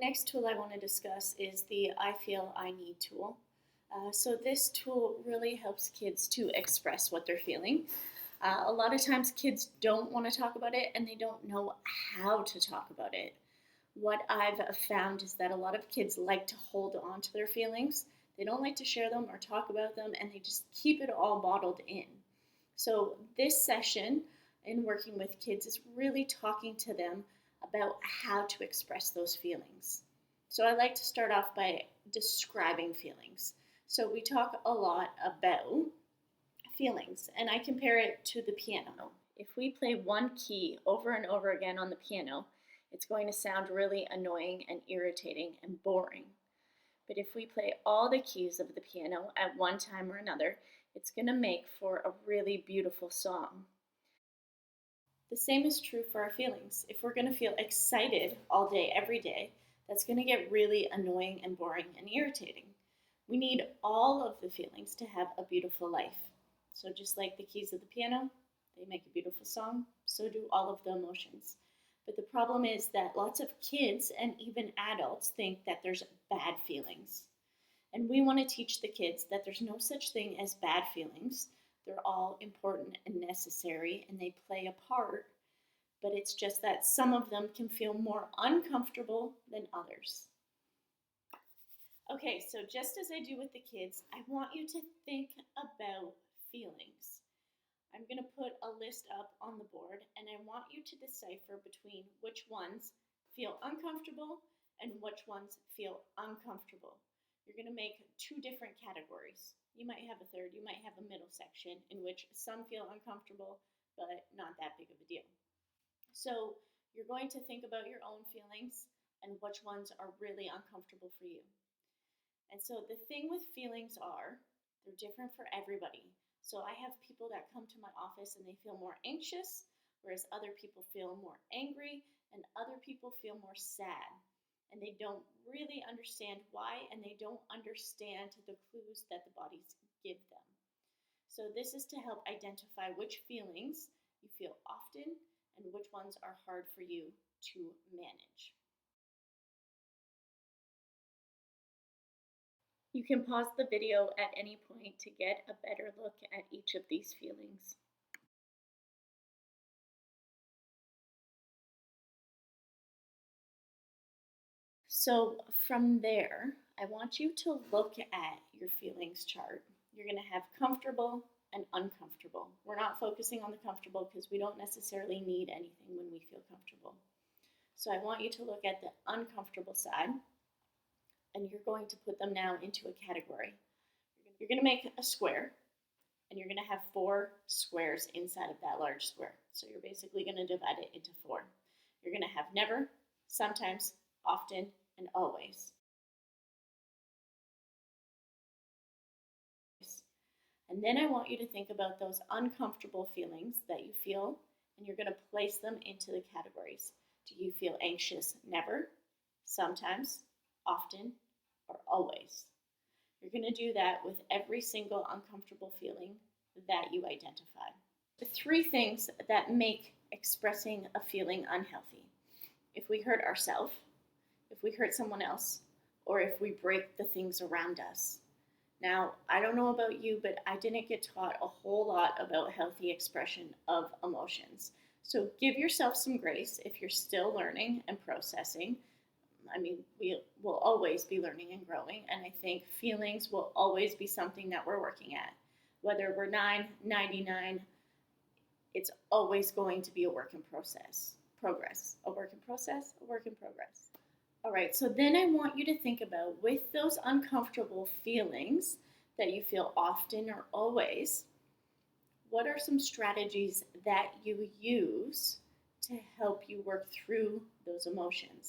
Next tool I want to discuss is the I Feel I Need tool. So this tool really helps kids to express what they're feeling. A lot of times kids don't want to talk about it and they don't know how to talk about it. What I've found is that a lot of kids like to hold on to their feelings. They don't like to share them or talk about them, and they just keep it all bottled in. So this session in working with kids is really talking to them about how to express those feelings. So I like to start off by describing feelings. So we talk a lot about feelings, and I compare it to the piano. If we play one key over and over again on the piano, it's going to sound really annoying and irritating and boring. But if we play all the keys of the piano at one time or another, it's going to make for a really beautiful song. The same is true for our feelings. If we're going to feel excited all day, every day, that's going to get really annoying and boring and irritating. We need all of the feelings to have a beautiful life. So just like the keys of the piano, they make a beautiful song, so do all of the emotions. But the problem is that lots of kids and even adults think that there's bad feelings. And we want to teach the kids that there's no such thing as bad feelings. They're all important and necessary, and they play a part, but it's just that some of them can feel more uncomfortable than others. Okay, so just as I do with the kids, I want you to think about feelings. I'm going to put a list up on the board, and I want you to decipher between which ones feel uncomfortable and which ones feel uncomfortable. You're going to make two different categories. You might have a third, you might have a middle section in which some feel uncomfortable, but not that big of a deal. So you're going to think about your own feelings and which ones are really uncomfortable for you. And so the thing with feelings are, they're different for everybody. So I have people that come to my office and they feel more anxious, whereas other people feel more angry, and other people feel more sad. And they don't really understand why, and they don't understand the clues that the bodies give them. So this is to help identify which feelings you feel often and which ones are hard for you to manage. You can pause the video at any point to get a better look at each of these feelings. So from there, I want you to look at your feelings chart. You're going to have comfortable and uncomfortable. We're not focusing on the comfortable because we don't necessarily need anything when we feel comfortable. So I want you to look at the uncomfortable side, and you're going to put them now into a category. You're going to make a square, and you're going to have 4 squares inside of that large square. So you're basically going to divide it into 4. You're going to have never, sometimes, often, and always. And then I want you to think about those uncomfortable feelings that you feel, and you're going to place them into the categories. Do you feel anxious? Never, sometimes, often, or always? You're going to do that with every single uncomfortable feeling that you identify. The 3 things that make expressing a feeling unhealthy: if we hurt ourselves, if we hurt someone else, or if we break the things around us. Now, I don't know about you, but I didn't get taught a whole lot about healthy expression of emotions. So give yourself some grace if you're still learning and processing. I mean, we will always be learning and growing, and I think feelings will always be something that we're working at. Whether we're 9, 99, it's always going to be a work in progress. A work in process, a work in progress. All right, so then I want you to think about, with those uncomfortable feelings that you feel often or always, what are some strategies that you use to help you work through those emotions?